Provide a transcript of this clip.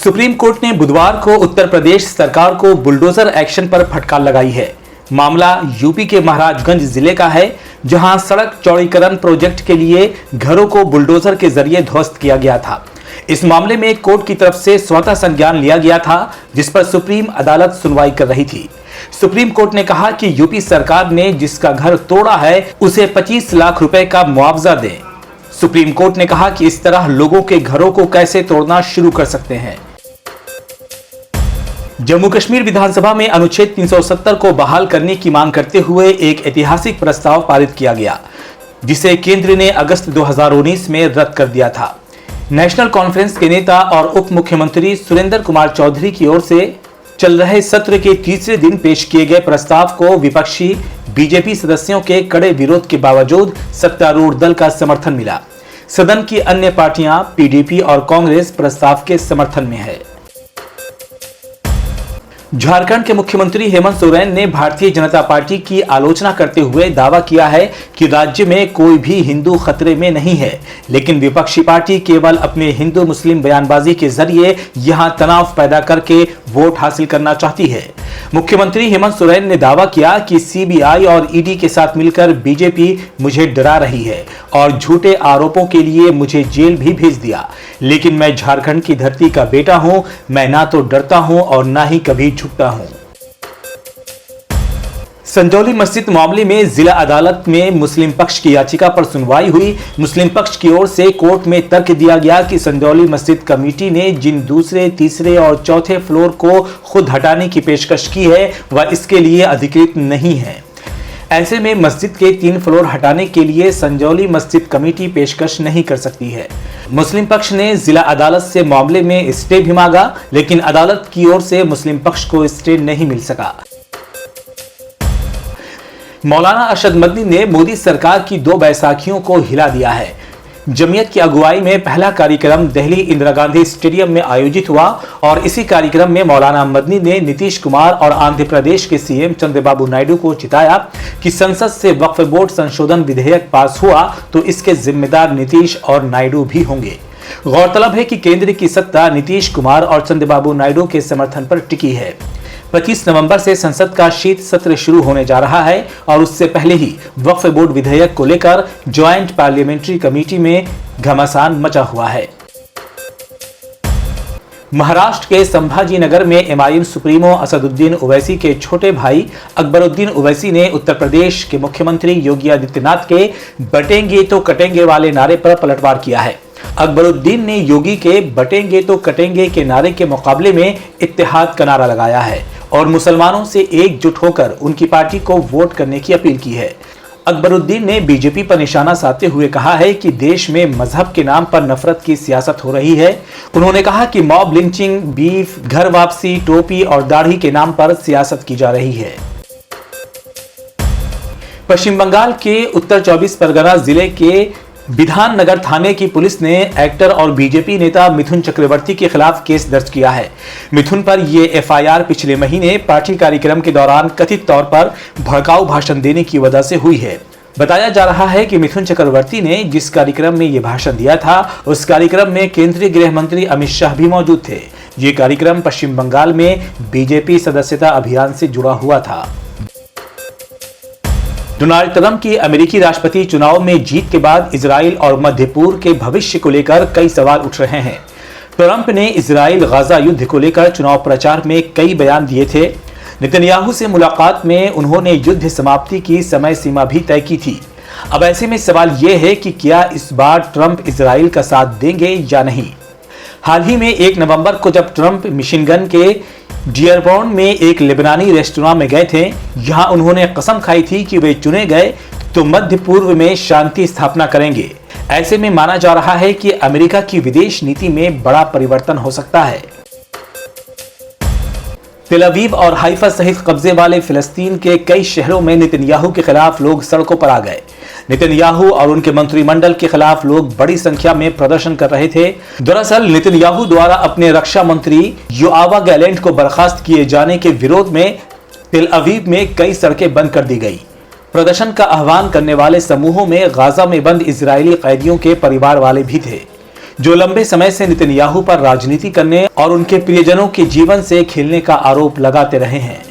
Supreme court ने बुधवार को उत्तर प्रदेश सरकार को बुलडोजर एक्शन पर फटकार लगाई है। मामला यूपी के महाराजगंज जिले का है, जहां सड़क चौड़ीकरण प्रोजेक्ट के लिए घरों को बुलडोजर के जरिए ध्वस्त किया गया था। इस मामले में कोर्ट की तरफ से स्वतः संज्ञान लिया गया था, जिस पर सुप्रीम अदालत सुनवाई कर रही थी। सुप्रीम कोर्ट ने कहा कि यूपी सरकार ने जिसका घर तोड़ा है उसे 25 लाख रुपए का मुआवजा दे। सुप्रीम कोर्ट ने कहा कि इस तरह लोगों के घरों को कैसे तोड़ना शुरू कर सकते हैं। जम्मू कश्मीर विधानसभा में अनुच्छेद 370 को बहाल करने की मांग करते हुए एक ऐतिहासिक प्रस्ताव पारित किया गया, जिसे केंद्र ने अगस्त 2019 में रद्द कर दिया था। नेशनल कॉन्फ्रेंस के नेता और उप मुख्यमंत्री सुरेंद्र कुमार चौधरी की ओर से चल रहे सत्र के तीसरे दिन पेश किए गए प्रस्ताव को विपक्षी बीजेपी सदस्यों के कड़े विरोध के बावजूद सत्तारूढ़ दल का समर्थन मिला। सदन की अन्य पार्टियां पीडीपी और कांग्रेस प्रस्ताव के समर्थन में है। झारखंड के मुख्यमंत्री हेमंत सोरेन ने भारतीय जनता पार्टी की आलोचना करते हुए दावा किया है कि राज्य में कोई भी हिंदू खतरे में नहीं है, लेकिन विपक्षी पार्टी केवल अपने हिंदू मुस्लिम बयानबाजी के जरिए यहां तनाव पैदा करके वोट हासिल करना चाहती है। मुख्यमंत्री हेमंत सोरेन ने दावा किया कि सीबीआई और ईडी के साथ मिलकर बीजेपी मुझे डरा रही है और झूठे आरोपों के लिए मुझे जेल भी भेज दिया, लेकिन मैं झारखंड की धरती का बेटा हूं। मैं ना तो डरता हूं और ना ही कभी झुकता हूं। संजौली मस्जिद मामले में जिला अदालत में मुस्लिम पक्ष की याचिका पर सुनवाई हुई। मुस्लिम पक्ष की ओर से कोर्ट में तर्क दिया गया कि संजौली मस्जिद कमेटी ने जिन दूसरे, तीसरे और चौथे फ्लोर को खुद हटाने की पेशकश की है वह इसके लिए अधिकृत नहीं है। ऐसे में मस्जिद के 3 फ्लोर हटाने के लिए संजौली मस्जिद कमेटी पेशकश नहीं कर सकती है। मुस्लिम पक्ष ने जिला अदालत से मामले में स्टे भी मांगा, लेकिन अदालत की ओर से मुस्लिम पक्ष को स्टे नहीं मिल सका। मौलाना अरशद मदनी ने मोदी सरकार की 2 बैसाखियों को हिला दिया है। जमीयत की अगुवाई में पहला कार्यक्रम दिल्ली इंदिरा गांधी स्टेडियम में आयोजित हुआ और इसी कार्यक्रम में मौलाना मदनी ने नीतीश कुमार और आंध्र प्रदेश के सीएम चंद्रबाबू नायडू को चिताया कि संसद से वक्फ बोर्ड संशोधन विधेयक पास हुआ तो इसके जिम्मेदार नीतीश और नायडू भी होंगे। गौरतलब है कि केंद्र की सत्ता नीतीश कुमार और चंद्रबाबू नायडू के समर्थन पर टिकी है। 25 नवंबर से संसद का शीत सत्र शुरू होने जा रहा है और उससे पहले ही वक्फ बोर्ड विधेयक को लेकर ज्वाइंट पार्लियामेंट्री कमेटी में घमासान मचा हुआ है। महाराष्ट्र के संभाजी नगर में एमआईएम सुप्रीमो असदुद्दीन ओवैसी के छोटे भाई अकबरुद्दीन ओवैसी ने उत्तर प्रदेश के मुख्यमंत्री योगी आदित्यनाथ के बटेंगे तो कटेंगे वाले नारे पर पलटवार किया है। अकबरुद्दीन ने योगी के बटेंगे तो कटेंगे के नारे के मुकाबले में इत्तेहाद का नारा लगाया है और मुसलमानों से एकजुट होकर उनकी पार्टी को वोट करने की अपील की है। अकबरुद्दीन ने बीजेपी पर निशाना साधते हुए कहा है कि देश में मजहब के नाम पर नफरत की सियासत हो रही है। उन्होंने कहा कि मॉब लिंचिंग, बीफ, घर वापसी, टोपी और दाढ़ी के नाम पर सियासत की जा रही है। पश्चिम बंगाल के उत्तर 24 परगना जिले के विधान नगर थाने की पुलिस ने एक्टर और बीजेपी नेता मिथुन चक्रवर्ती के खिलाफ केस दर्ज किया है। मिथुन पर यह एफआईआर पिछले महीने पार्टी कार्यक्रम के दौरान कथित तौर पर भड़काऊ भाषण देने की वजह से हुई है। बताया जा रहा है कि मिथुन चक्रवर्ती ने जिस कार्यक्रम में यह भाषण दिया था उस कार्यक्रम में केंद्रीय गृह मंत्री अमित शाह भी मौजूद थे। ये कार्यक्रम पश्चिम बंगाल में बीजेपी सदस्यता अभियान से जुड़ा हुआ था। डोनाल्ड ट्रंप की अमेरिकी राष्ट्रपति चुनाव में जीत के बाद इजराइल और मध्य पूर्व के भविष्य को लेकर कई सवाल उठ रहे हैं। ट्रंप ने इजराइल गाजा युद्ध को लेकर चुनाव प्रचार में कई बयान दिए थे। नेतन्याहू से मुलाकात में उन्होंने युद्ध समाप्ति की समय सीमा भी तय की थी। अब ऐसे में सवाल यह है कि क्या इस बार ट्रंप इजराइल का साथ देंगे या नहीं। हाल ही में 1 नवंबर को जब ट्रंप मिशिगन के डियरबॉर्न में एक लेबनानी रेस्टोरेंट में गए थे, यहां उन्होंने कसम खाई थी कि वे चुने गए तो मध्य पूर्व में शांति स्थापना करेंगे। ऐसे में माना जा रहा है कि अमेरिका की विदेश नीति में बड़ा परिवर्तन हो सकता है। तेल अवीव और हाइफा सहित कब्जे वाले फिलिस्तीन के कई शहरों में नेतन्याहू के खिलाफ लोग सड़कों पर आ गए। नेतन्याहू और उनके मंत्रिमंडल के खिलाफ लोग बड़ी संख्या में प्रदर्शन कर रहे थे। दरअसल नेतन्याहू द्वारा अपने रक्षा मंत्री योआव गैलेंट को बर्खास्त किए जाने के विरोध में तेल अवीव में कई सड़कें बंद कर दी गई। प्रदर्शन का आह्वान करने वाले समूहों में गाजा में बंद इजरायली कैदियों के परिवार वाले भी थे। जो लंबे समय से नेतन्याहू पर राजनीति करने और उनके प्रियजनों के जीवन से खेलने का आरोप लगाते रहे हैं।